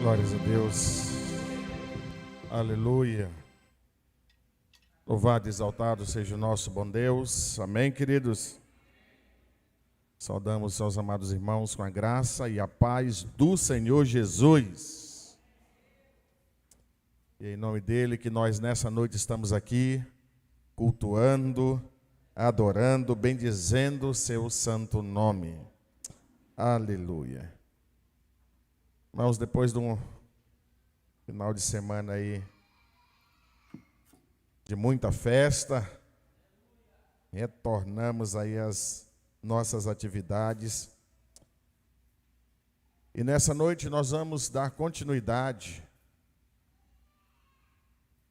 Glórias a Deus. Aleluia. Louvado e exaltado seja o nosso bom Deus. Amém, queridos? Saudamos aos amados irmãos com a graça e a paz do Senhor Jesus. E é em nome dele que nós nessa noite estamos aqui, cultuando, adorando, bendizendo o seu santo nome. Aleluia. Irmãos, depois de um final de semana aí de muita festa, retornamos aí às nossas atividades. E nessa noite nós vamos dar continuidade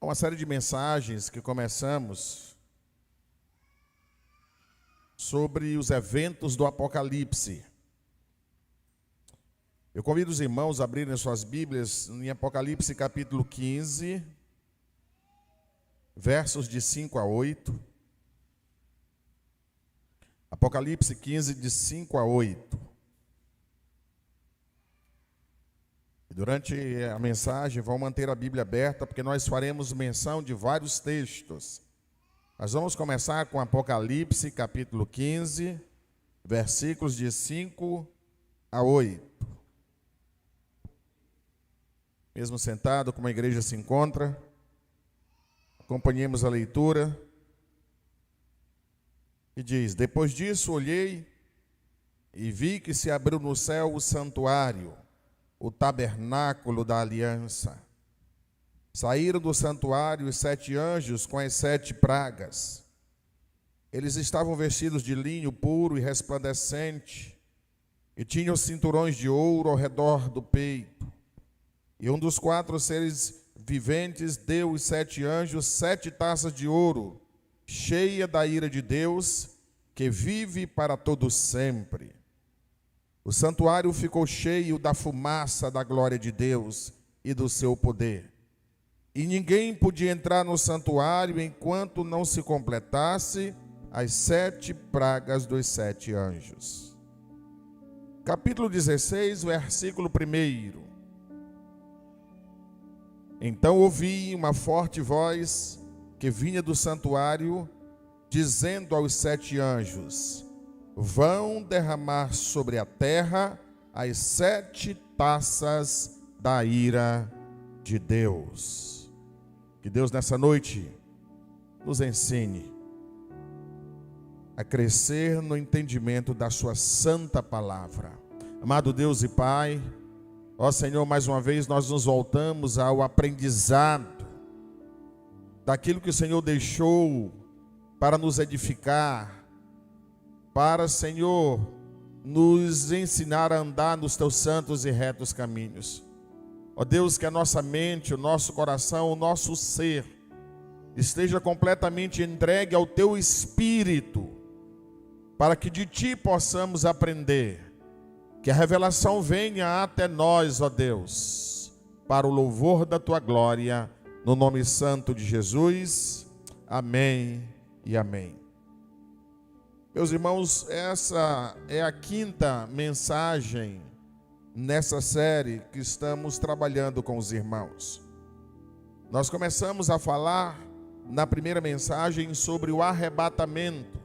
a uma série de mensagens que começamos sobre os eventos do Apocalipse. Eu convido os irmãos a abrirem suas Bíblias em Apocalipse capítulo 15, versos de 5 a 8. Apocalipse 15, de 5 a 8. E durante a mensagem, vão manter a Bíblia aberta, porque nós faremos menção de vários textos. Nós vamos começar com Apocalipse capítulo 15, versículos de 5 a 8. Mesmo sentado, como a igreja se encontra, acompanhemos a leitura. E diz: depois disso olhei e vi que se abriu no céu o santuário, o tabernáculo da aliança. Saíram do santuário os 7 anjos com as 7 pragas. Eles estavam vestidos de linho puro e resplandecente, e tinham cinturões de ouro ao redor do peito. E um dos 4 seres viventes deu aos 7 anjos 7 taças de ouro, cheia da ira de Deus, que vive para todo sempre. O santuário ficou cheio da fumaça da glória de Deus e do seu poder. E ninguém podia entrar no santuário enquanto não se completasse as 7 pragas dos 7 anjos. Capítulo 16, versículo 1. Então ouvi uma forte voz que vinha do santuário, dizendo aos 7 anjos: vão derramar sobre a terra as 7 taças da ira de Deus. Que Deus nessa noite nos ensine a crescer no entendimento da sua santa palavra. Amado Deus e Pai, ó Senhor, mais uma vez nós nos voltamos ao aprendizado daquilo que o Senhor deixou para nos edificar, para, Senhor, nos ensinar a andar nos teus santos e retos caminhos. Ó Deus, que a nossa mente, o nosso coração, o nosso ser esteja completamente entregue ao teu Espírito, para que de ti possamos aprender. Que a revelação venha até nós, ó Deus, para o louvor da tua glória, no nome santo de Jesus. Amém e amém. Meus irmãos, essa é a 5ª mensagem nessa série que estamos trabalhando com os irmãos. Nós começamos a falar na primeira mensagem sobre o arrebatamento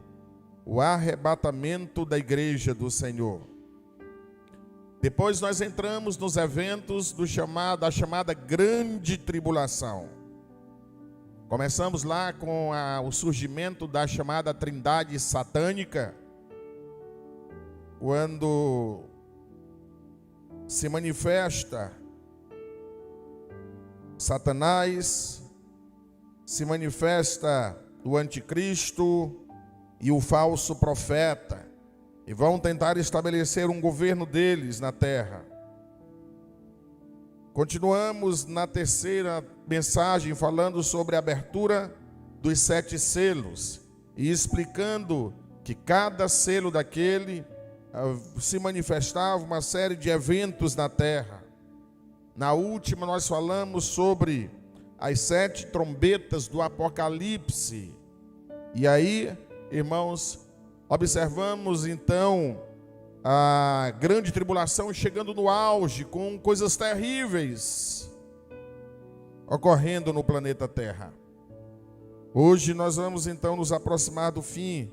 da igreja do Senhor. Depois nós entramos nos eventos da chamada Grande Tribulação. Começamos lá com o surgimento da chamada Trindade Satânica, quando se manifesta Satanás, se manifesta o anticristo e o falso profeta, e vão tentar estabelecer um governo deles na terra. Continuamos na terceira mensagem falando sobre a abertura dos 7 selos e explicando que cada selo daquele se manifestava uma série de eventos na terra. Na última nós falamos sobre as 7 trombetas do Apocalipse. E aí, irmãos, observamos então a grande tribulação chegando no auge, com coisas terríveis ocorrendo no planeta Terra. Hoje nós vamos então nos aproximar do fim,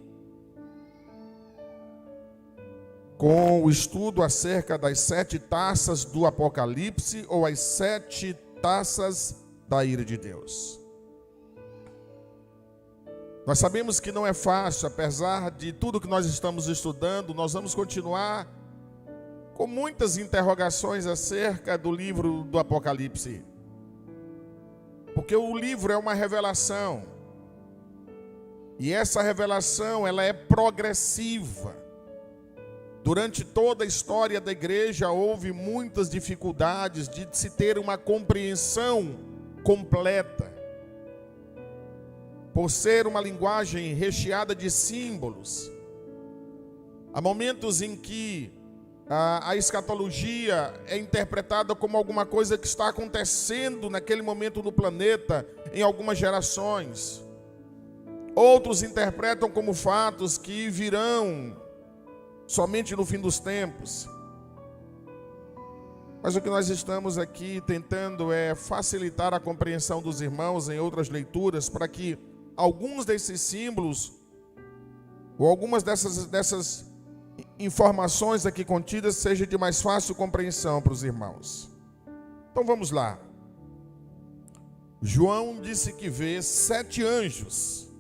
com o estudo acerca das 7 taças do Apocalipse, ou as 7 taças da ira de Deus. Nós sabemos que não é fácil, apesar de tudo que nós estamos estudando, nós vamos continuar com muitas interrogações acerca do livro do Apocalipse. Porque o livro é uma revelação, e essa revelação ela é progressiva. Durante toda a história da igreja houve muitas dificuldades de se ter uma compreensão completa, por ser uma linguagem recheada de símbolos. Há momentos em que a escatologia é interpretada como alguma coisa que está acontecendo naquele momento no planeta, em algumas gerações. Outros interpretam como fatos que virão somente no fim dos tempos. Mas o que nós estamos aqui tentando é facilitar a compreensão dos irmãos em outras leituras, para que alguns desses símbolos, ou algumas dessas informações aqui contidas, seja de mais fácil compreensão para os irmãos. Então vamos lá. João disse que vê 7 anjos,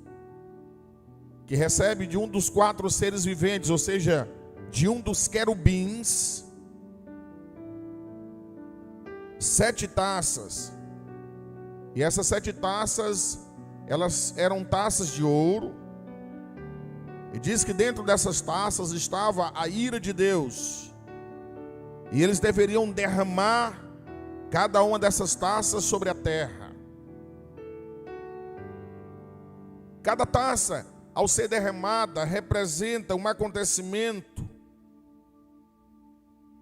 que recebe de um dos 4 seres viventes, ou seja, de um dos querubins, 7 taças. E essas 7 taças, elas eram taças de ouro. E diz que dentro dessas taças estava a ira de Deus. E eles deveriam derramar cada uma dessas taças sobre a terra. Cada taça, ao ser derramada, representa um acontecimento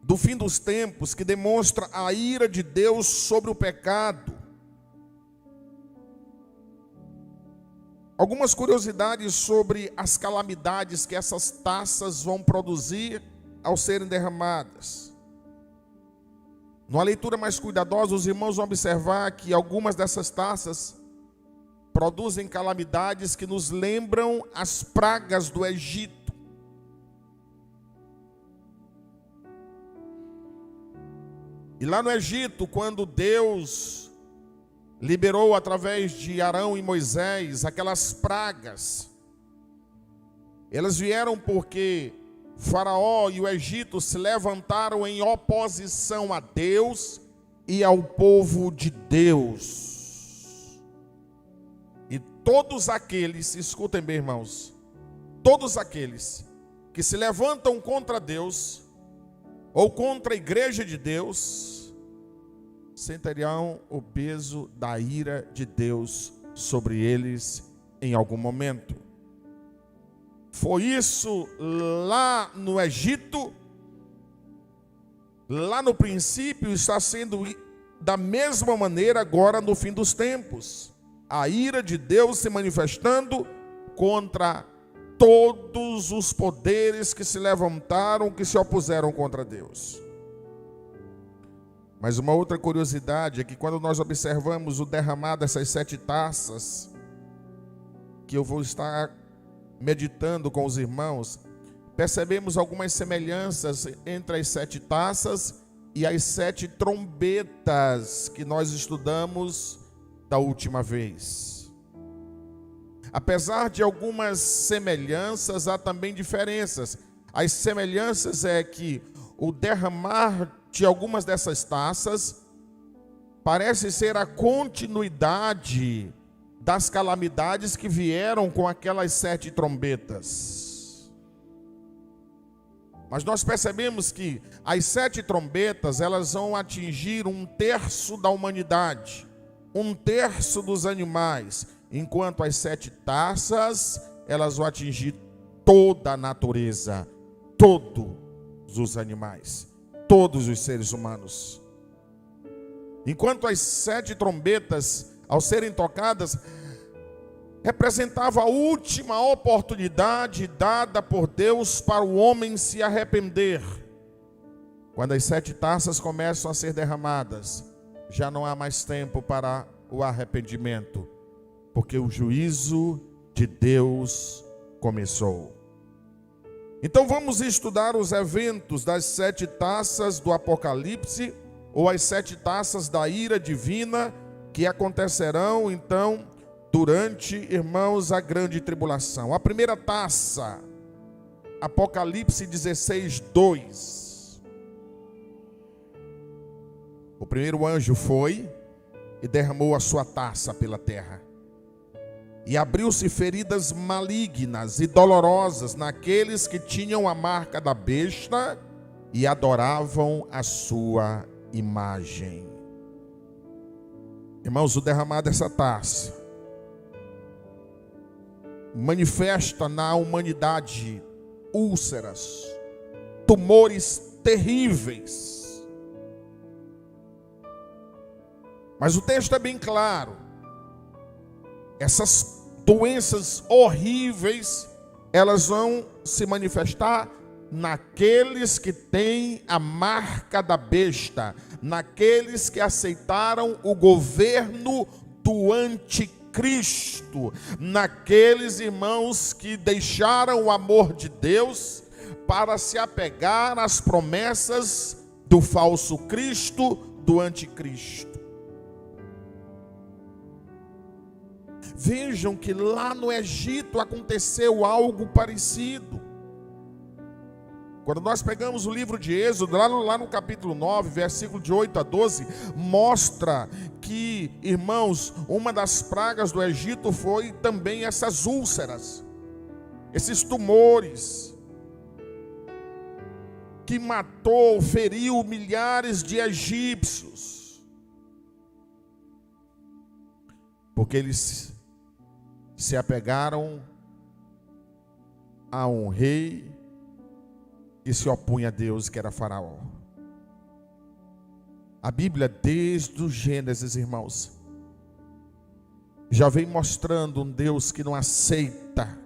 do fim dos tempos, que demonstra a ira de Deus sobre o pecado. Algumas curiosidades sobre as calamidades que essas taças vão produzir ao serem derramadas. Numa leitura mais cuidadosa, os irmãos vão observar que algumas dessas taças produzem calamidades que nos lembram as pragas do Egito. E lá no Egito, quando Deus liberou através de Arão e Moisés aquelas pragas, elas vieram porque Faraó e o Egito se levantaram em oposição a Deus e ao povo de Deus. E todos aqueles, escutem bem, irmãos, todos aqueles que se levantam contra Deus ou contra a igreja de Deus, sentirão o peso da ira de Deus sobre eles em algum momento. Foi isso lá no Egito, lá no princípio, está sendo da mesma maneira agora no fim dos tempos. A ira de Deus se manifestando contra todos os poderes que se levantaram, que se opuseram contra Deus. Mas uma outra curiosidade é que quando nós observamos o derramar dessas 7 taças, que eu vou estar meditando com os irmãos, percebemos algumas semelhanças entre as 7 taças e as 7 trombetas que nós estudamos da última vez. Apesar de algumas semelhanças, há também diferenças. As semelhanças é que o derramar de algumas dessas taças parece ser a continuidade das calamidades que vieram com aquelas 7 trombetas. Mas nós percebemos que as 7 trombetas, elas vão atingir 1/3 da humanidade, 1/3 dos animais, enquanto as 7 taças, elas vão atingir toda a natureza, todos os animais, todos os seres humanos. Enquanto as 7 trombetas, ao serem tocadas, representava a última oportunidade dada por Deus para o homem se arrepender. Quando as 7 taças começam a ser derramadas, já não há mais tempo para o arrependimento, porque o juízo de Deus começou. Então vamos estudar os eventos das 7 taças do Apocalipse, ou as 7 taças da ira divina, que acontecerão então durante, irmãos, a grande tribulação. A primeira taça, Apocalipse 16, 2. O primeiro anjo foi e derramou a sua taça pela terra. E abriu-se feridas malignas e dolorosas naqueles que tinham a marca da besta e adoravam a sua imagem. Irmãos, o derramar dessa taça manifesta na humanidade úlceras, tumores terríveis. Mas o texto é bem claro. Essas doenças horríveis, elas vão se manifestar naqueles que têm a marca da besta, naqueles que aceitaram o governo do anticristo, naqueles irmãos que deixaram o amor de Deus para se apegar às promessas do falso Cristo, do anticristo. Vejam que lá no Egito aconteceu algo parecido. Quando nós pegamos o livro de Êxodo, lá no capítulo 9, versículo de 8 a 12, mostra que, irmãos, uma das pragas do Egito foi também essas úlceras, esses tumores, que matou, feriu milhares de egípcios, porque eles se apegaram a um rei e se opunha a Deus, que era Faraó. A Bíblia, desde o Gênesis, irmãos, já vem mostrando um Deus que não aceita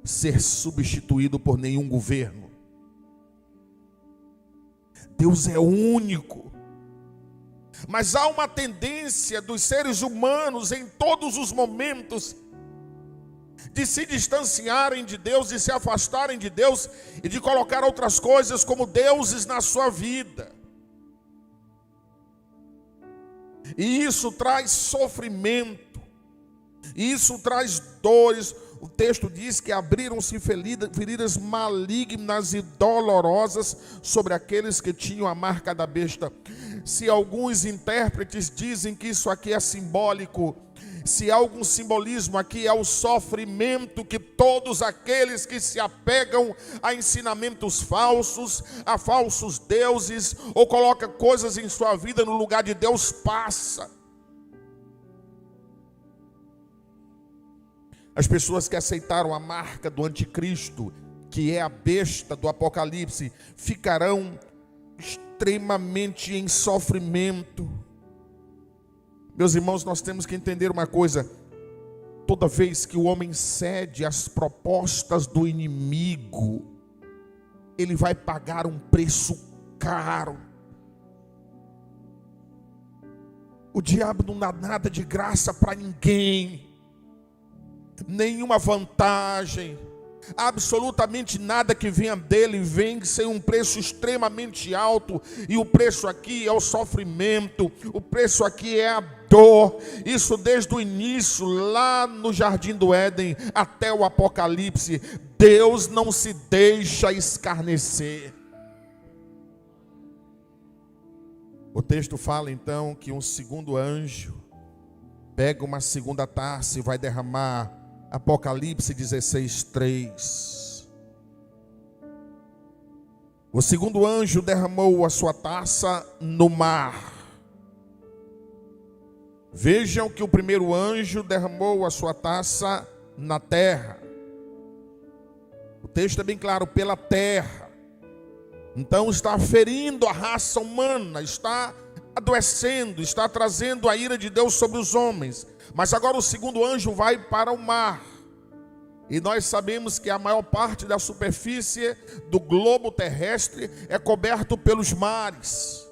ser substituído por nenhum governo. Deus é único. Mas há uma tendência dos seres humanos em todos os momentos de se distanciarem de Deus, de se afastarem de Deus e de colocar outras coisas como deuses na sua vida. E isso traz sofrimento, e isso traz dores. O texto diz que abriram-se feridas malignas e dolorosas sobre aqueles que tinham a marca da besta. Se alguns intérpretes dizem que isso aqui é simbólico, se há algum simbolismo aqui, é o sofrimento que todos aqueles que se apegam a ensinamentos falsos, a falsos deuses, ou colocam coisas em sua vida no lugar de Deus, passa. As pessoas que aceitaram a marca do anticristo, que é a besta do Apocalipse, ficarão extremamente em sofrimento. Meus irmãos, nós temos que entender uma coisa: toda vez que o homem cede às propostas do inimigo, ele vai pagar um preço caro. O diabo não dá nada de graça para ninguém, nenhuma vantagem, absolutamente nada que venha dele vem sem um preço extremamente alto. E o preço aqui é o sofrimento, o preço aqui é a dor. Isso desde o início, lá no Jardim do Éden até o Apocalipse. Deus não se deixa escarnecer. O texto fala então que um segundo anjo pega uma segunda taça e vai derramar. Apocalipse 16, 3. O segundo anjo derramou a sua taça no mar. Vejam que o primeiro anjo derramou a sua taça na terra. O texto é bem claro, pela terra. Então está ferindo a raça humana, está adoecendo, está trazendo a ira de Deus sobre os homens. Mas agora o segundo anjo vai para o mar. E nós sabemos que a maior parte da superfície do globo terrestre é coberto pelos mares.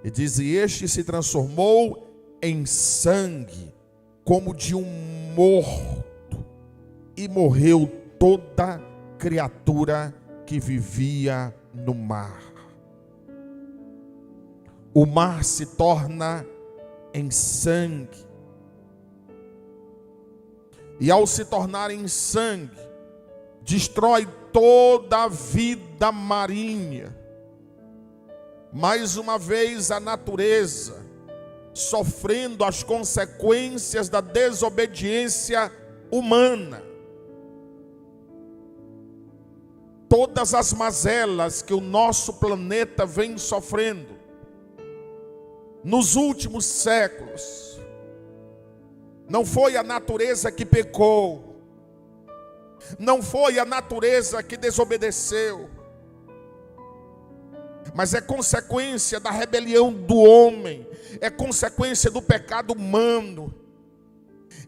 E diz: e este se transformou em sangue, como de um morto, e morreu toda criatura que vivia no mar. O mar se torna em sangue. E ao se tornar em sangue, destrói toda a vida marinha. Mais uma vez a natureza, sofrendo as consequências da desobediência humana. Todas as mazelas que o nosso planeta vem sofrendo nos últimos séculos. Não foi a natureza que pecou, não foi a natureza que desobedeceu, mas é consequência da rebelião do homem, é consequência do pecado humano.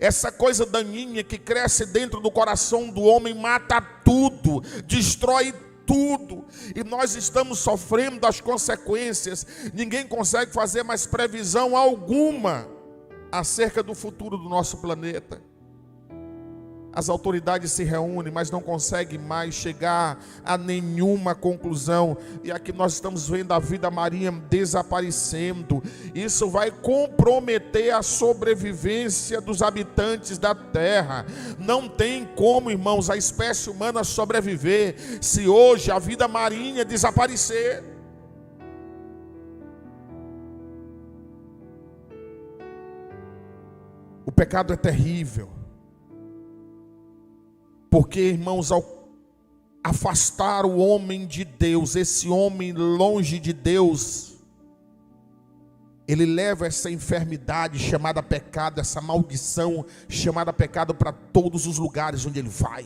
Essa coisa daninha que cresce dentro do coração do homem mata tudo, destrói tudo, e nós estamos sofrendo as consequências. Ninguém consegue fazer mais previsão alguma acerca do futuro do nosso planeta. As autoridades se reúnem, mas não conseguem mais chegar a nenhuma conclusão. E aqui nós estamos vendo a vida marinha desaparecendo. Isso vai comprometer a sobrevivência dos habitantes da terra. Não tem como, irmãos, a espécie humana sobreviver se hoje a vida marinha desaparecer. O pecado é terrível. Porque, irmãos, ao afastar o homem de Deus, esse homem longe de Deus, ele leva essa enfermidade chamada pecado, essa maldição chamada pecado para todos os lugares onde ele vai.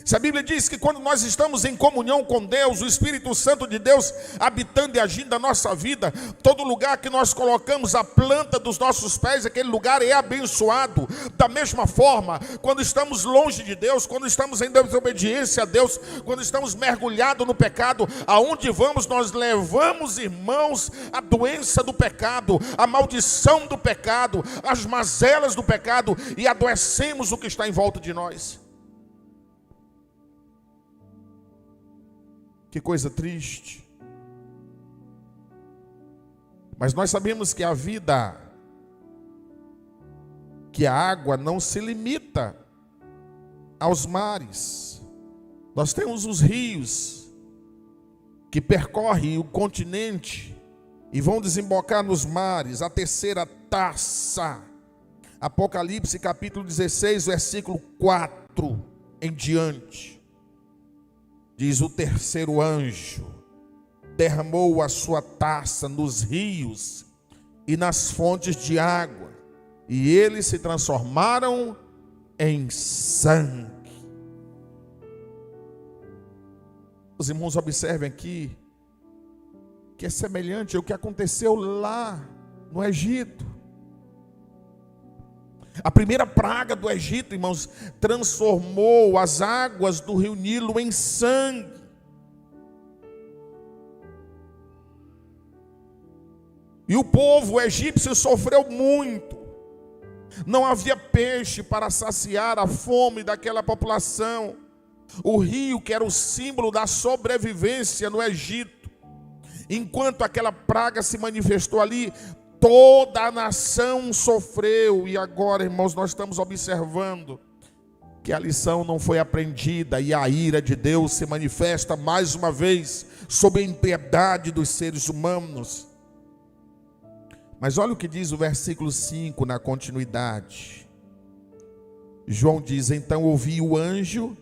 Se a Bíblia diz que quando nós estamos em comunhão com Deus, o Espírito Santo de Deus habitando e agindo na nossa vida, todo lugar que nós colocamos a planta dos nossos pés, aquele lugar é abençoado. Da mesma forma, quando estamos longe de Deus, quando estamos em desobediência a Deus, quando estamos mergulhados no pecado, aonde vamos, nós levamos, irmãos, a doença do pecado, a maldição do pecado, as mazelas do pecado, e adoecemos o que está em volta de nós. Que coisa triste. Mas nós sabemos que a vida, que a água não se limita aos mares. Nós temos os rios que percorrem o continente e vão desembocar nos mares. A terceira taça, Apocalipse capítulo 16, versículo 4 em diante. Diz: o terceiro anjo derramou a sua taça nos rios e nas fontes de água, e eles se transformaram em sangue. Os irmãos observem aqui que é semelhante ao que aconteceu lá no Egito. A primeira praga do Egito, irmãos, transformou as águas do rio Nilo em sangue. E o povo egípcio sofreu muito. Não havia peixe para saciar a fome daquela população. O rio, que era o símbolo da sobrevivência no Egito, enquanto aquela praga se manifestou ali, toda a nação sofreu. E agora, irmãos, nós estamos observando que a lição não foi aprendida, e a ira de Deus se manifesta mais uma vez sob a impiedade dos seres humanos. Mas olha o que diz o versículo 5 na continuidade. João diz: então ouvi o anjo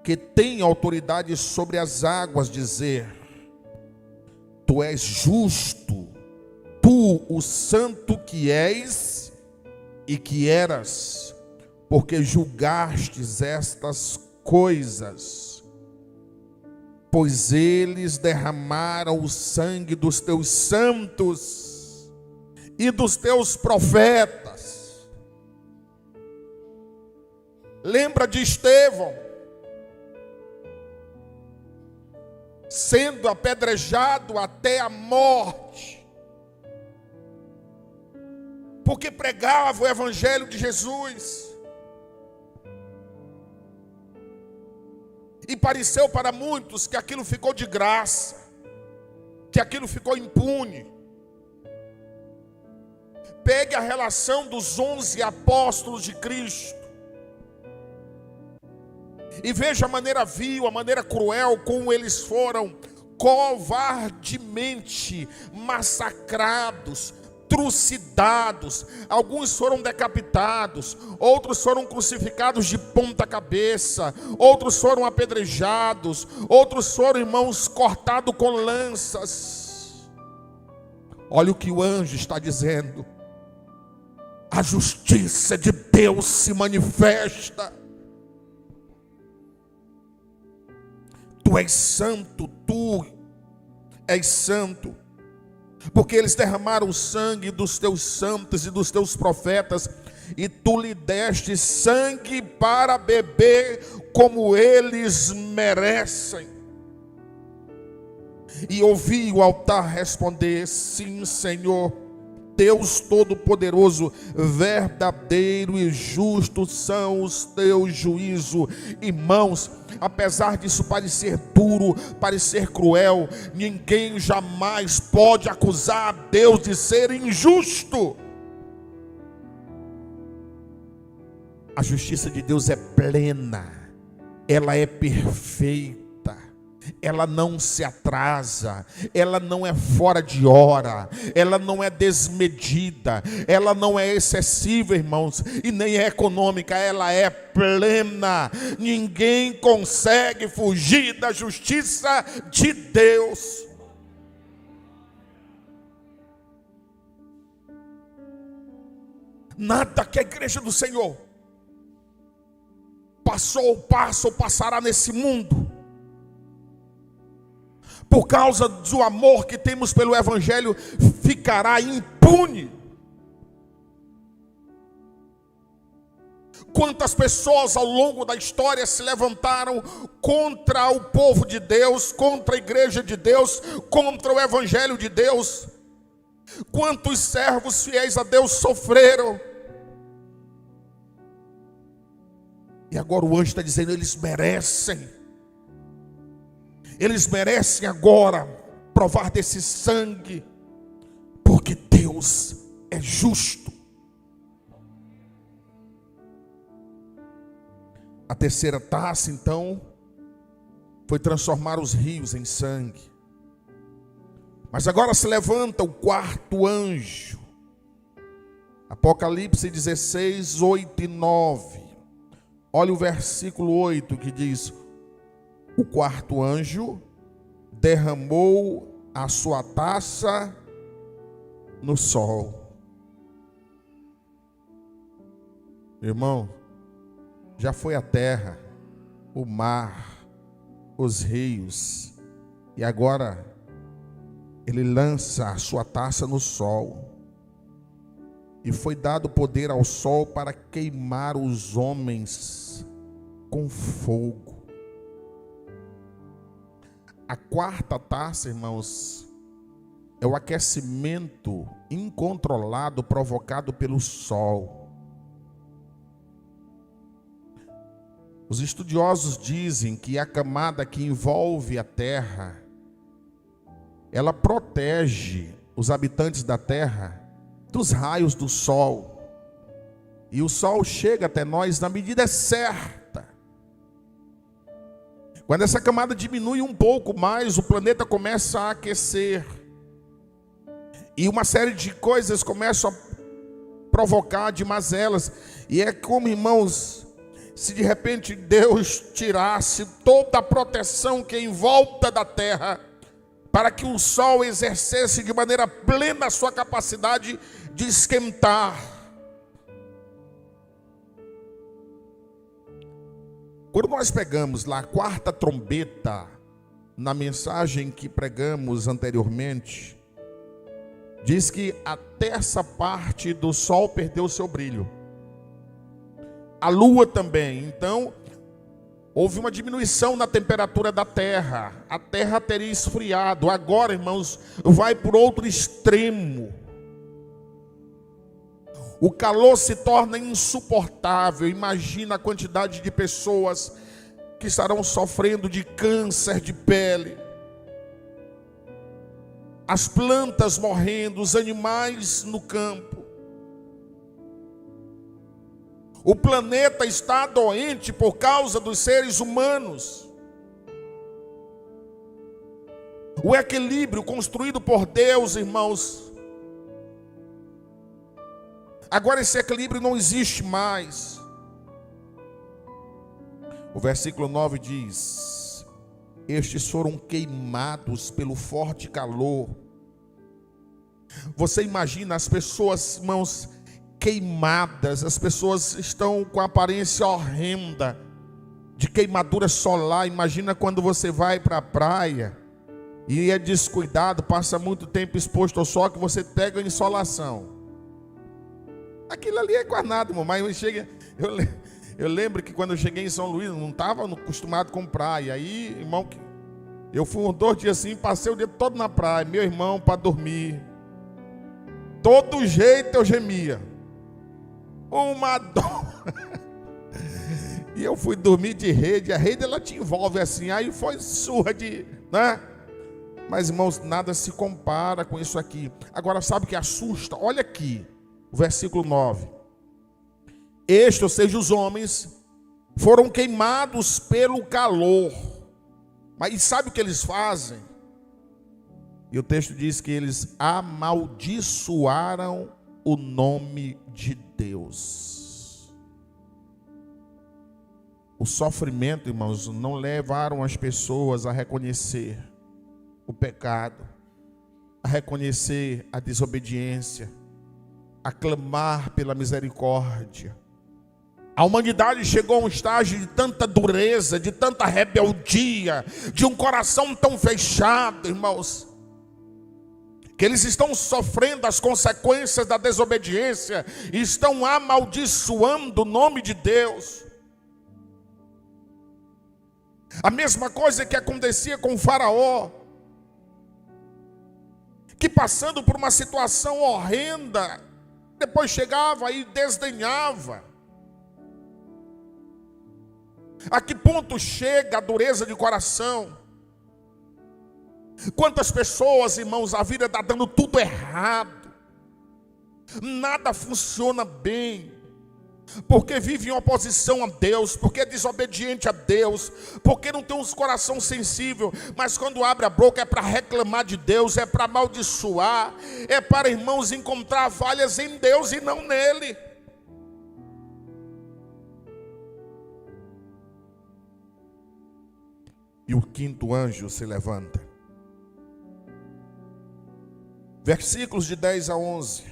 que tem autoridade sobre as águas dizer: tu és justo, tu, o santo que és e que eras, porque julgastes estas coisas, pois eles derramaram o sangue dos teus santos e dos teus profetas. Lembra de Estevão, sendo apedrejado até a morte, porque pregava o evangelho de Jesus. E pareceu para muitos que aquilo ficou de graça, que aquilo ficou impune. Pegue a relação dos 11 apóstolos de Cristo e veja a maneira vil, a maneira cruel como eles foram covardemente massacrados, trucidados. Alguns foram decapitados, outros foram crucificados de ponta cabeça, outros foram apedrejados, outros foram, irmãos, cortados com lanças. Olha o que o anjo está dizendo: a justiça de Deus se manifesta. Tu és santo, tu és santo, porque eles derramaram o sangue dos teus santos e dos teus profetas, e tu lhe deste sangue para beber como eles merecem. E ouvi o altar responder: sim, Senhor, Deus Todo-Poderoso, verdadeiro e justo são os teus juízos. Irmãos, apesar disso parecer duro, parecer cruel, ninguém jamais pode acusar a Deus de ser injusto. A justiça de Deus é plena, ela é perfeita. Ela não se atrasa, ela não é fora de hora, ela não é desmedida, ela não é excessiva, irmãos, e nem é econômica, ela é plena. Ninguém consegue fugir da justiça de Deus. Nada que a igreja do Senhor passou, passa ou passará nesse mundo, por causa do amor que temos pelo evangelho, ficará impune. Quantas pessoas ao longo da história se levantaram contra o povo de Deus, contra a igreja de Deus, contra o evangelho de Deus? Quantos servos fiéis a Deus sofreram? E agora o anjo está dizendo: eles merecem. Eles merecem agora provar desse sangue, porque Deus é justo. A terceira taça, então, foi transformar os rios em sangue. Mas agora se levanta o quarto anjo. Apocalipse 16, 8 e 9. Olha o versículo 8 que diz: o quarto anjo derramou a sua taça no sol. Irmão, já foi a terra, o mar, os rios, e agora ele lança a sua taça no sol. E foi dado poder ao sol para queimar os homens com fogo. A quarta taça, irmãos, é o aquecimento incontrolado provocado pelo sol. Os estudiosos dizem que a camada que envolve a terra, ela protege os habitantes da terra dos raios do sol. E o sol chega até nós na medida certa. Quando essa camada diminui um pouco mais, o planeta começa a aquecer. E uma série de coisas começam a provocar de mazelas. E é como, irmãos, se de repente Deus tirasse toda a proteção que é em volta da terra, para que o sol exercesse de maneira plena a sua capacidade de esquentar. Quando nós pegamos lá a quarta trombeta, na mensagem que pregamos anteriormente, diz que a terça parte do sol perdeu o seu brilho. A lua também. Então, houve uma diminuição na temperatura da terra. A terra teria esfriado. Agora, irmãos, vai por outro extremo. O calor se torna insuportável. Imagina a quantidade de pessoas que estarão sofrendo de câncer de pele. As plantas morrendo, os animais no campo. O planeta está doente por causa dos seres humanos. O equilíbrio construído por Deus, irmãos, agora esse equilíbrio não existe mais. O versículo 9 diz: estes foram queimados pelo forte calor. Você imagina as pessoas, irmãos, queimadas. As pessoas estão com a aparência horrenda de queimadura solar. Imagina quando você vai para a praia e é descuidado, passa muito tempo exposto ao sol, que você pega a insolação. Aquilo ali é quase nada, irmão. Mas eu lembro que quando eu cheguei em São Luís, não estava acostumado com praia. Aí, irmão, eu fui uns 2 dias assim, passei o dia todo na praia. Meu irmão, para dormir, todo jeito eu gemia. Uma dor. E eu fui dormir de rede. A rede, ela te envolve assim. Aí foi surra de, né? Mas, irmãos, nada se compara com isso aqui. Agora, sabe o que assusta? Olha aqui, o versículo 9. Estes, ou seja, os homens, foram queimados pelo calor. Mas sabe o que eles fazem? E o texto diz que eles amaldiçoaram o nome de Deus. O sofrimento, irmãos, não levaram as pessoas a reconhecer o pecado, a reconhecer a desobediência, a clamar pela misericórdia. A humanidade chegou a um estágio de tanta dureza, de tanta rebeldia, de um coração tão fechado, irmãos, que eles estão sofrendo as consequências da desobediência e estão amaldiçoando o nome de Deus. A mesma coisa que acontecia com o Faraó, que passando por uma situação horrenda, depois chegava e desdenhava. A que ponto chega a dureza de coração? Quantas pessoas, irmãos, a vida está dando tudo errado, nada funciona bem, porque vive em oposição a Deus, porque é desobediente a Deus, porque não tem um coração sensível, mas quando abre a boca é para reclamar de Deus, é para amaldiçoar, é para, irmãos, encontrar falhas em Deus e não nele. E o quinto anjo se levanta. Versículos de 10 a 11.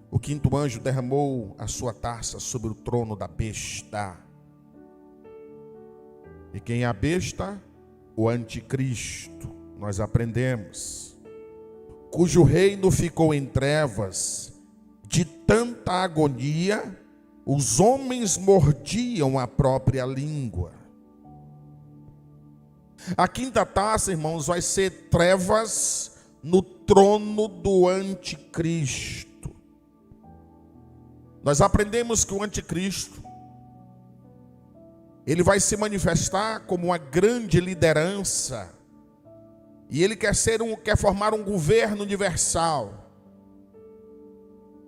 O quinto anjo derramou a sua taça sobre o trono da besta. E quem é a besta? O anticristo, nós aprendemos, cujo reino ficou em trevas. De tanta agonia, os homens mordiam a própria língua. A quinta taça, irmãos, vai ser trevas no trono do anticristo. Nós aprendemos que o anticristo, ele vai se manifestar como uma grande liderança, e ele quer formar um governo universal.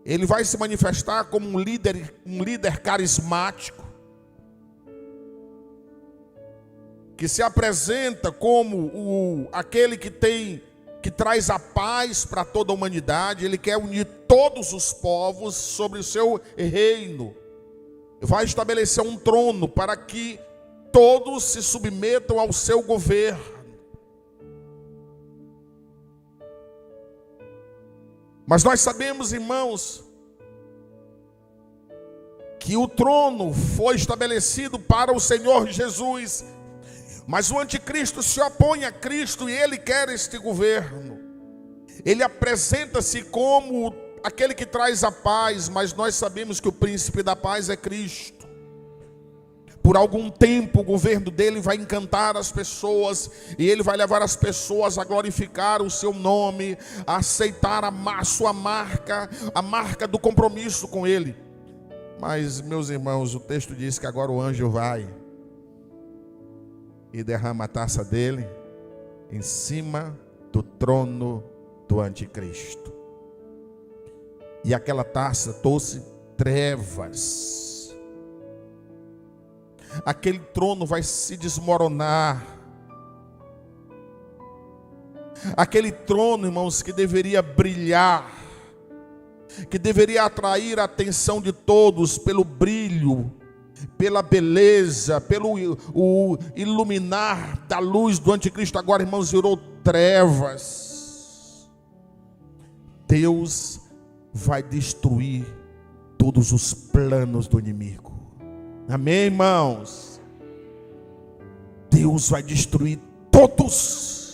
Ele vai se manifestar como um líder carismático, que se apresenta como aquele que traz a paz para toda a humanidade. Ele quer unir todos os povos sobre o seu reino. Vai estabelecer um trono para que todos se submetam ao seu governo. Mas nós sabemos, irmãos, que o trono foi estabelecido para o Senhor Jesus. Mas o anticristo se opõe a Cristo e ele quer este governo. Ele apresenta-se como aquele que traz a paz, mas nós sabemos que o príncipe da paz é Cristo. Por algum tempo o governo dele vai encantar as pessoas, e ele vai levar as pessoas a glorificar o seu nome, a aceitar a sua marca, a marca do compromisso com ele. Mas, meus irmãos, o texto diz que agora o anjo vai e derrama a taça dele em cima do trono do anticristo. E aquela taça trouxe trevas. Aquele trono vai se desmoronar. Aquele trono, irmãos, que deveria brilhar, que deveria atrair a atenção de todos pelo brilho, pela beleza, pelo o iluminar da luz do anticristo, agora, irmãos, virou trevas. Deus vai destruir todos os planos do inimigo. Amém, irmãos? Deus vai destruir todos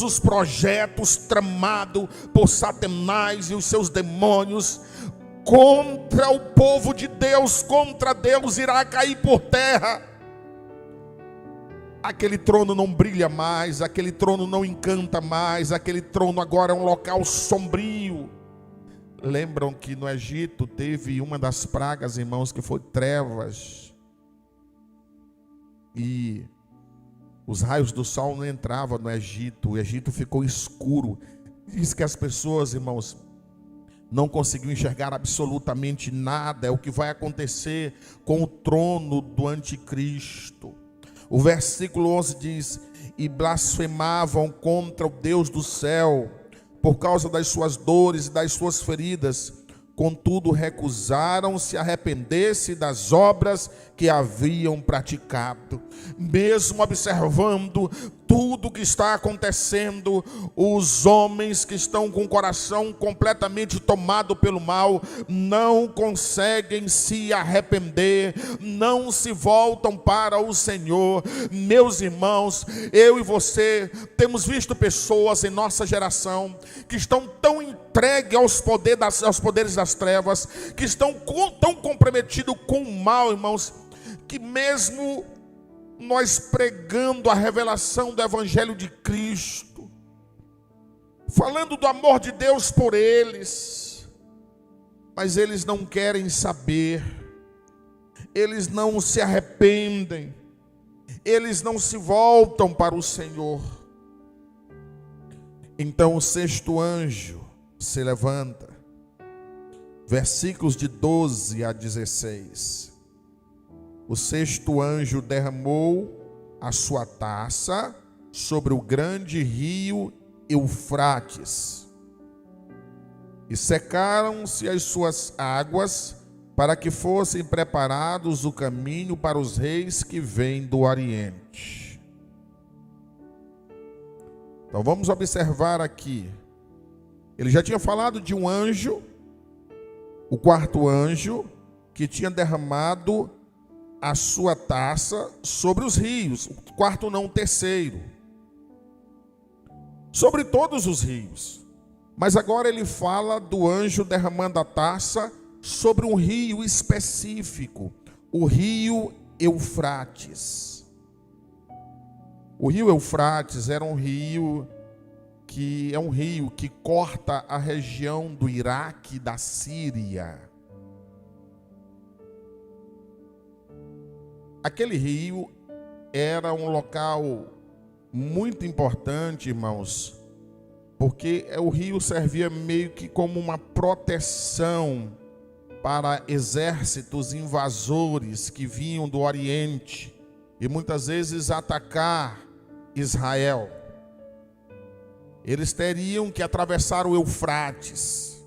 os projetos tramados por Satanás e os seus demônios contra o povo de Deus, contra Deus, irá cair por terra. Aquele trono não brilha mais, aquele trono não encanta mais, aquele trono agora é um local sombrio. Lembram que no Egito teve uma das pragas, irmãos, que foi trevas, e os raios do sol não entravam no Egito, o Egito ficou escuro. Diz que as pessoas, irmãos, não conseguiam enxergar absolutamente nada. É o que vai acontecer com o trono do anticristo. O versículo 11 diz: e blasfemavam contra o Deus do céu, por causa das suas dores e das suas feridas, contudo recusaram-se a arrepender-se das obras que haviam praticado. Mesmo observando tudo o que está acontecendo, os homens que estão com o coração completamente tomado pelo mal, não conseguem se arrepender, não se voltam para o Senhor. Meus irmãos, eu e você temos visto pessoas em nossa geração que estão tão entregues aos poderes das trevas, que estão tão comprometidos com o mal, irmãos, que mesmo nós pregando a revelação do Evangelho de Cristo, falando do amor de Deus por eles, mas eles não querem saber, eles não se arrependem, eles não se voltam para o Senhor. Então o sexto anjo se levanta, versículos de 12 a 16. O sexto anjo derramou a sua taça sobre o grande rio Eufrates, e secaram-se as suas águas, para que fossem preparados o caminho para os reis que vêm do Oriente. Então vamos observar aqui. Ele já tinha falado de um anjo, o quarto anjo, que tinha derramado a sua taça sobre os rios. O quarto não, o terceiro. Sobre todos os rios. Mas agora ele fala do anjo derramando a taça sobre um rio específico, o rio Eufrates. O rio Eufrates era um rio que corta a região do Iraque e da Síria. Aquele rio era um local muito importante, irmãos, porque o rio servia meio que como uma proteção para exércitos invasores que vinham do Oriente e muitas vezes atacar Israel. Eles teriam que atravessar o Eufrates.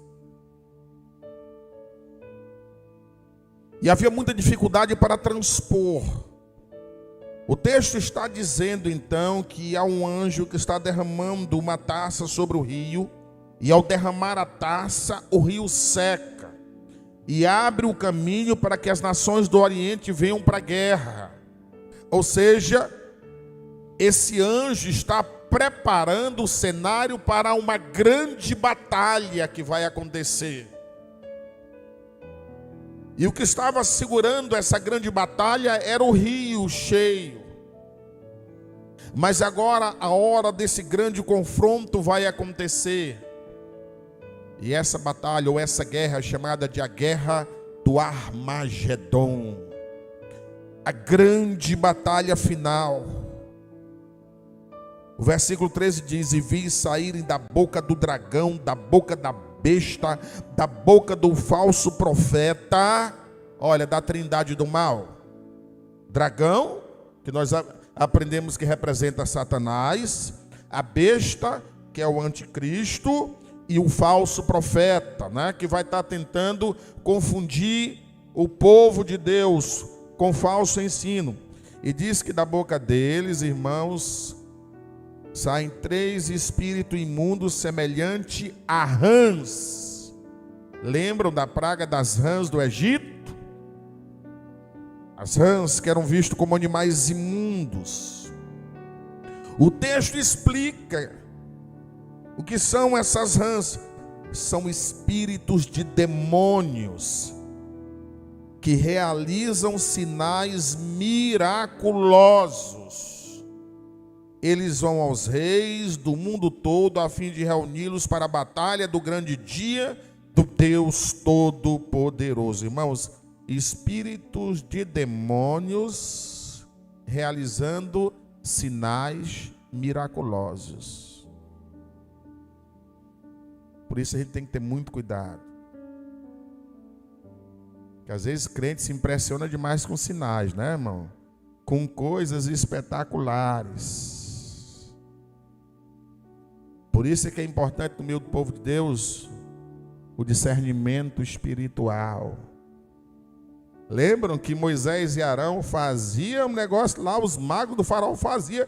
E havia muita dificuldade para transpor. O texto está dizendo então que há um anjo que está derramando uma taça sobre o rio, e ao derramar a taça, o rio seca e abre o caminho para que as nações do Oriente venham para a guerra. Ou seja, esse anjo está preparando o cenário para uma grande batalha que vai acontecer. E o que estava segurando essa grande batalha era o rio cheio. Mas agora a hora desse grande confronto vai acontecer. E essa batalha ou essa guerra é chamada de a guerra do Armagedon. A grande batalha final. O versículo 13 diz: e vi saírem da boca do dragão, da boca da besta, da boca do falso profeta, olha, da trindade do mal. Dragão, que nós aprendemos que representa Satanás, a besta, que é o anticristo, e o falso profeta, né, que vai estar tentando confundir o povo de Deus com falso ensino. E diz que da boca deles, irmãos, saem 3 espíritos imundos semelhante a rãs. Lembram da praga das rãs do Egito? As rãs que eram vistas como animais imundos. O texto explica o que são essas rãs. São espíritos de demônios que realizam sinais miraculosos. Eles vão aos reis do mundo todo a fim de reuni-los para a batalha do grande dia do Deus Todo-Poderoso. Irmãos, espíritos de demônios realizando sinais miraculosos. Por isso a gente tem que ter muito cuidado. Porque às vezes crente se impressiona demais com sinais, né, irmão? Com coisas espetaculares. Por isso é que é importante no meio do povo de Deus o discernimento espiritual. Lembram que Moisés e Arão faziam um negócio lá, os magos do faraó faziam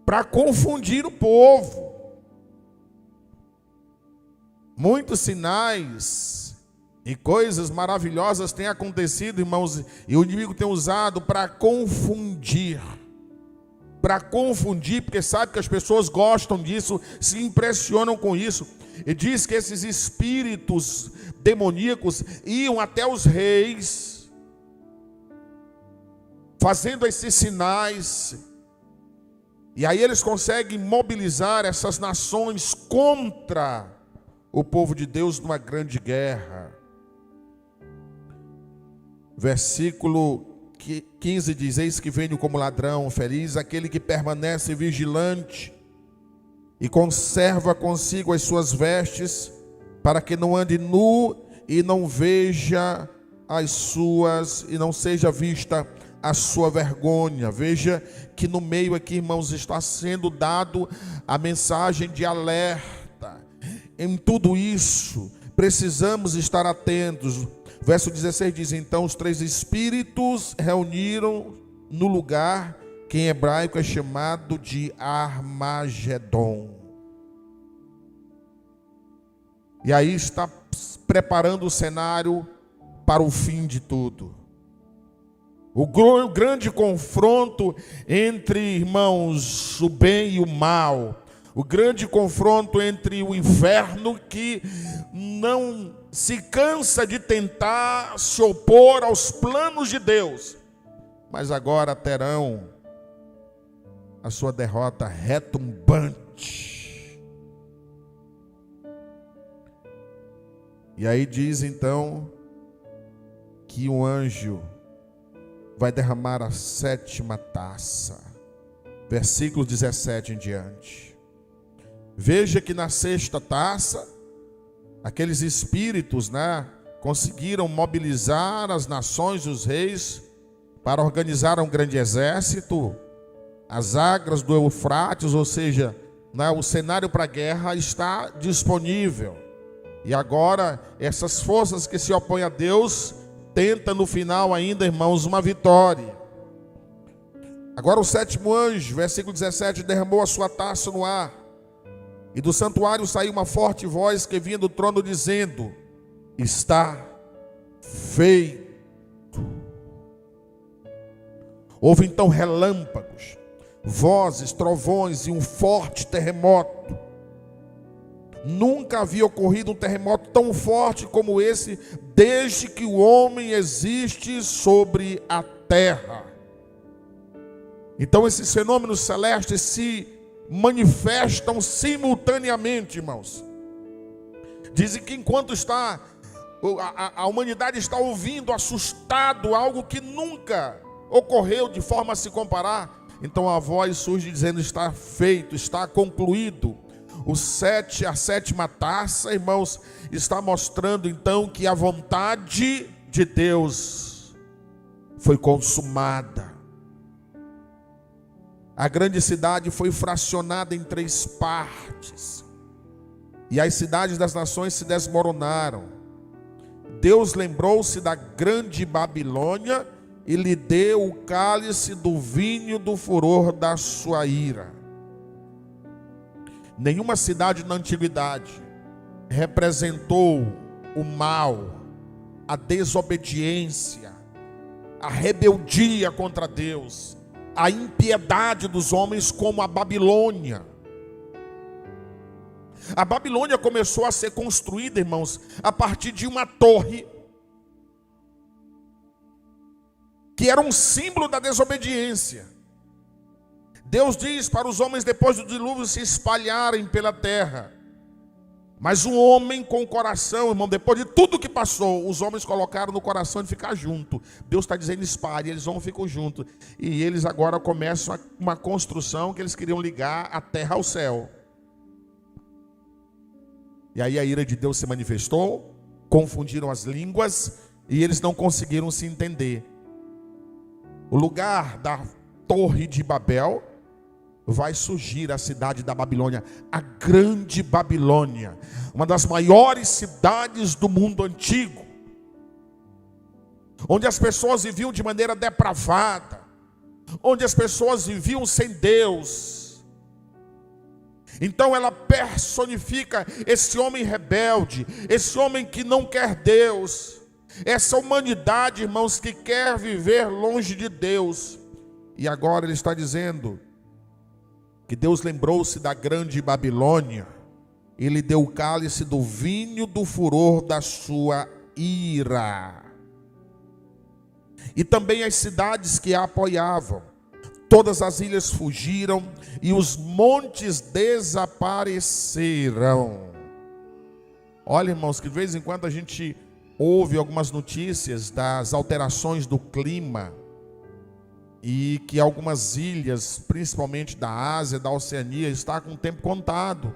para confundir o povo. Muitos sinais e coisas maravilhosas têm acontecido, irmãos, e o inimigo tem usado para confundir. Para confundir, porque sabe que as pessoas gostam disso, se impressionam com isso. E diz que esses espíritos demoníacos iam até os reis, fazendo esses sinais. E aí eles conseguem mobilizar essas nações contra o povo de Deus numa grande guerra. Versículo 15 diz: eis que venho como ladrão, feliz aquele que permanece vigilante e conserva consigo as suas vestes, para que não ande nu e não veja as suas, e não seja vista a sua vergonha. Veja que no meio aqui, irmãos, está sendo dado a mensagem de alerta. Em tudo isso, precisamos estar atentos. Verso 16 diz: então os 3 espíritos reuniram no lugar que em hebraico é chamado de Armagedon. E aí está preparando o cenário para o fim de tudo. O grande confronto entre, irmãos, o bem e o mal. O grande confronto entre o inferno, que não se cansa de tentar se opor aos planos de Deus, mas agora terão a sua derrota retumbante. E aí diz então que o anjo vai derramar a 7ª taça, versículo 17 em diante. Veja que na 6ª taça, aqueles espíritos, conseguiram mobilizar as nações, os reis, para organizar um grande exército. As águas do Eufrates, ou seja, o cenário para a guerra está disponível. E agora, essas forças que se opõem a Deus, tentam no final ainda, irmãos, uma vitória. Agora o 7º anjo, versículo 17, derramou a sua taça no ar. E do santuário saiu uma forte voz que vinha do trono dizendo: está feito. Houve então relâmpagos, vozes, trovões e um forte terremoto. Nunca havia ocorrido um terremoto tão forte como esse desde que o homem existe sobre a terra. Então esses fenômenos celestes se manifestam simultaneamente, irmãos. Dizem que enquanto a humanidade está ouvindo, assustado, algo que nunca ocorreu de forma a se comparar, então a voz surge dizendo: está feito, está concluído. A sétima taça, irmãos, está mostrando então que a vontade de Deus foi consumada. A grande cidade foi fracionada em 3 partes, e as cidades das nações se desmoronaram. Deus lembrou-se da grande Babilônia e lhe deu o cálice do vinho do furor da sua ira. Nenhuma cidade na antiguidade representou o mal, a desobediência, a rebeldia contra Deus, a impiedade dos homens como a Babilônia. A Babilônia começou a ser construída, irmãos, a partir de uma torre que era um símbolo da desobediência. Deus diz para os homens depois do dilúvio se espalharem pela terra. Mas o homem com o coração, irmão, depois de tudo que passou, os homens colocaram no coração de ficar junto. Deus está dizendo espalhe, eles vão ficar juntos. E eles agora começam uma construção que eles queriam ligar a terra ao céu. E aí a ira de Deus se manifestou, confundiram as línguas e eles não conseguiram se entender. O lugar da Torre de Babel vai surgir a cidade da Babilônia, a grande Babilônia, uma das maiores cidades do mundo antigo, onde as pessoas viviam de maneira depravada, onde as pessoas viviam sem Deus. Então ela personifica esse homem rebelde, esse homem que não quer Deus, essa humanidade, irmãos, que quer viver longe de Deus. E agora ele está dizendo que Deus lembrou-se da grande Babilônia, ele deu o cálice do vinho do furor da sua ira. E também as cidades que a apoiavam, todas as ilhas fugiram e os montes desapareceram. Olha, irmãos, que de vez em quando a gente ouve algumas notícias das alterações do clima, e que algumas ilhas, principalmente da Ásia, da Oceania, está com o tempo contado,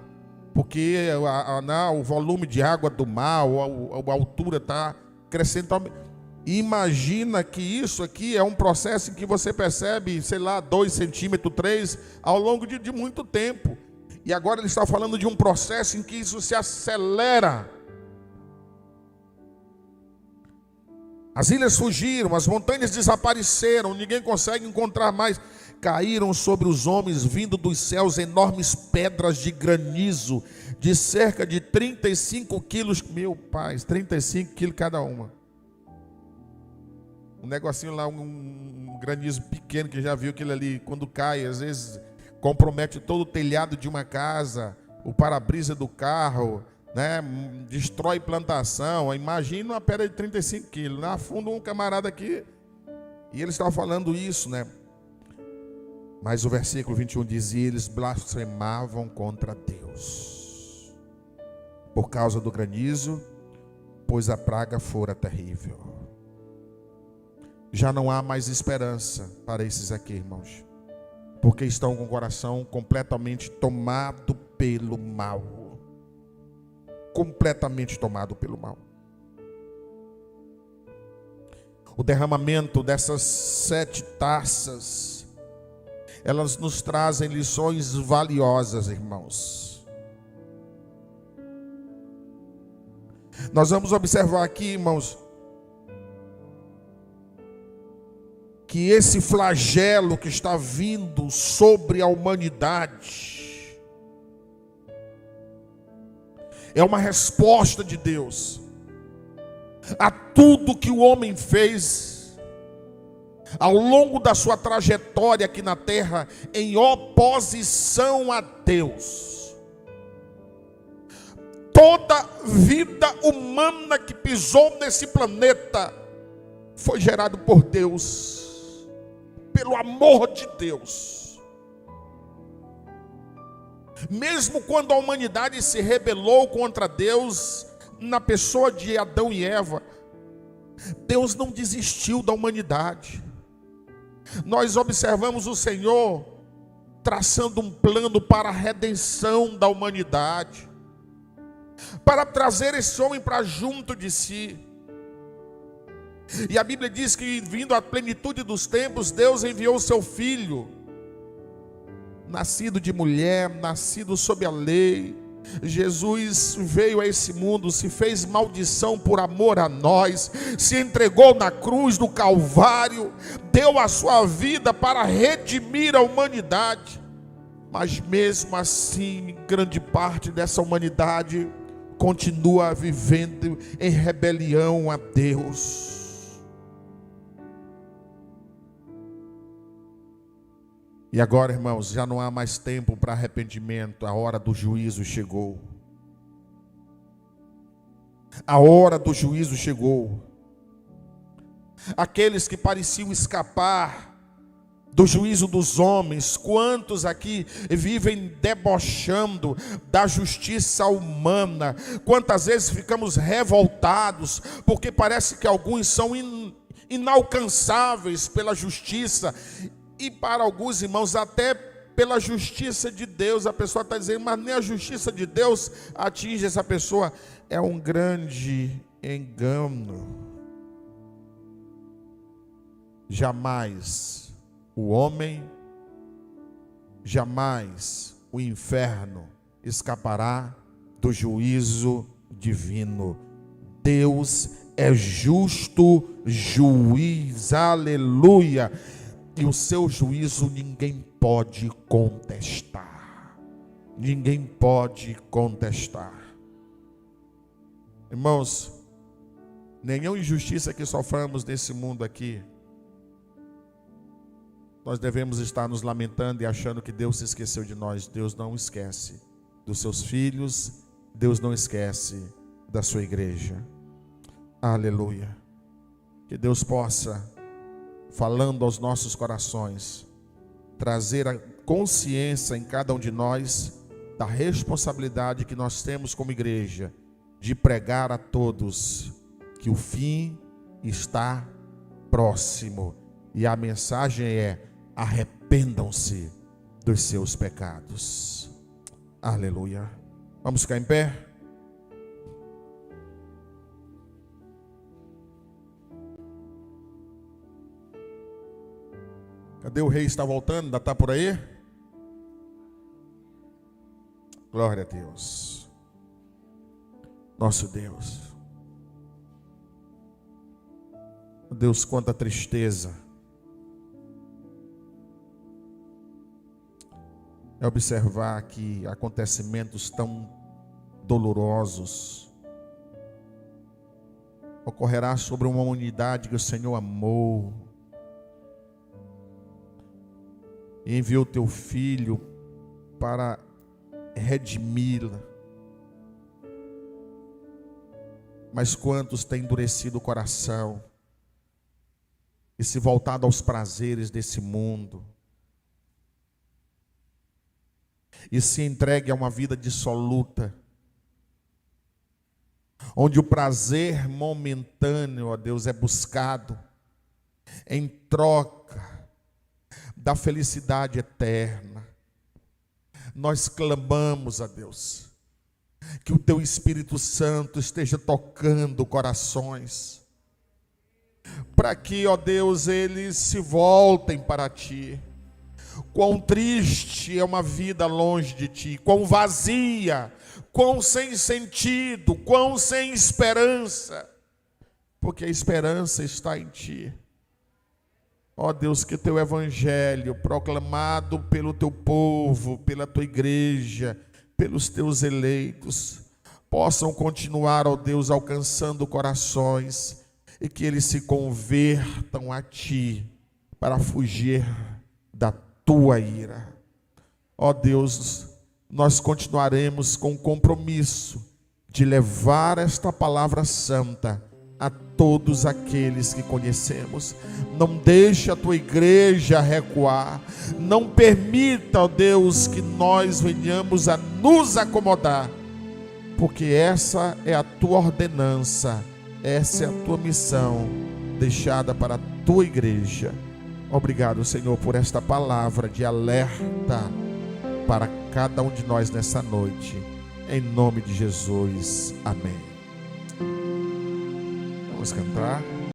porque o volume de água do mar, a altura está crescendo. Imagina que isso aqui é um processo em que você percebe, 2 centímetros, 3, ao longo de muito tempo. E agora ele está falando de um processo em que isso se acelera. As ilhas fugiram, as montanhas desapareceram, ninguém consegue encontrar mais. Caíram sobre os homens, vindo dos céus, enormes pedras de granizo, de cerca de 35 quilos, 35 quilos cada uma. Um negocinho lá, um granizo pequeno, que já viu aquilo ali, quando cai, às vezes compromete todo o telhado de uma casa, o para-brisa do carro, destrói plantação. Imagina uma pedra de 35 quilos, afunda um camarada aqui. E ele estava falando isso, Mas o versículo 21 dizia: eles blasfemavam contra Deus por causa do granizo, pois a praga fora terrível. Já não há mais esperança para esses aqui, irmãos, porque estão com o coração completamente tomado pelo mal. Completamente tomado pelo mal. O derramamento dessas 7 taças, elas nos trazem lições valiosas, irmãos. Nós vamos observar aqui, irmãos, que esse flagelo que está vindo sobre a humanidade é uma resposta de Deus a tudo que o homem fez, ao longo da sua trajetória aqui na terra, em oposição a Deus. Toda vida humana que pisou nesse planeta foi gerado por Deus, pelo amor de Deus. Mesmo quando a humanidade se rebelou contra Deus, na pessoa de Adão e Eva, Deus não desistiu da humanidade. Nós observamos o Senhor traçando um plano para a redenção da humanidade, para trazer esse homem para junto de si. E a Bíblia diz que, vindo à plenitude dos tempos, Deus enviou o seu Filho, nascido de mulher, nascido sob a lei. Jesus veio a esse mundo, se fez maldição por amor a nós, se entregou na cruz do Calvário, deu a sua vida para redimir a humanidade. Mas mesmo assim, grande parte dessa humanidade continua vivendo em rebelião a Deus. E agora, irmãos, já não há mais tempo para arrependimento. A hora do juízo chegou. A hora do juízo chegou. Aqueles que pareciam escapar do juízo dos homens, quantos aqui vivem debochando da justiça humana? Quantas vezes ficamos revoltados, porque parece que alguns são inalcançáveis pela justiça. E para alguns irmãos, até pela justiça de Deus, a pessoa está dizendo, mas nem a justiça de Deus atinge essa pessoa. É um grande engano. Jamais o homem, jamais o inferno escapará do juízo divino. Deus é justo juiz, aleluia. E o seu juízo ninguém pode contestar. Ninguém pode contestar. Irmãos, nenhuma injustiça que soframos nesse mundo aqui, nós devemos estar nos lamentando e achando que Deus se esqueceu de nós. Deus não esquece dos seus filhos. Deus não esquece da sua igreja. Aleluia. Que Deus possa, falando aos nossos corações, trazer a consciência em cada um de nós da responsabilidade que nós temos como igreja de pregar a todos que o fim está próximo. E a mensagem é: arrependam-se dos seus pecados. Aleluia. Vamos ficar em pé? Cadê o rei? Está voltando? Ainda está por aí? Glória a Deus. Nosso Deus. Deus, quanta tristeza é observar que acontecimentos tão dolorosos ocorrerá sobre uma humanidade que o Senhor amou e enviou teu Filho para redimi-la. Mas quantos têm endurecido o coração e se voltado aos prazeres desse mundo e se entregue a uma vida dissoluta, onde o prazer momentâneo, ó Deus, é buscado em troca da felicidade eterna. Nós clamamos a Deus que o teu Espírito Santo esteja tocando corações, para que, ó Deus, eles se voltem para ti. Quão triste é uma vida longe de ti, quão vazia, quão sem sentido, quão sem esperança, porque a esperança está em ti. Ó Deus, que teu evangelho proclamado pelo teu povo, pela tua igreja, pelos teus eleitos, possam continuar, ó Deus, alcançando corações, e que eles se convertam a ti, para fugir da tua ira. Ó Deus, nós continuaremos com o compromisso de levar esta palavra santa a todos aqueles que conhecemos. Não deixe a tua igreja recuar. Não permita, ó Deus, que nós venhamos a nos acomodar, porque essa é a tua ordenança, essa é a tua missão deixada para a tua igreja. Obrigado, Senhor, por esta palavra de alerta para cada um de nós nessa noite. Em nome de Jesus. Amém. Vamos cantar.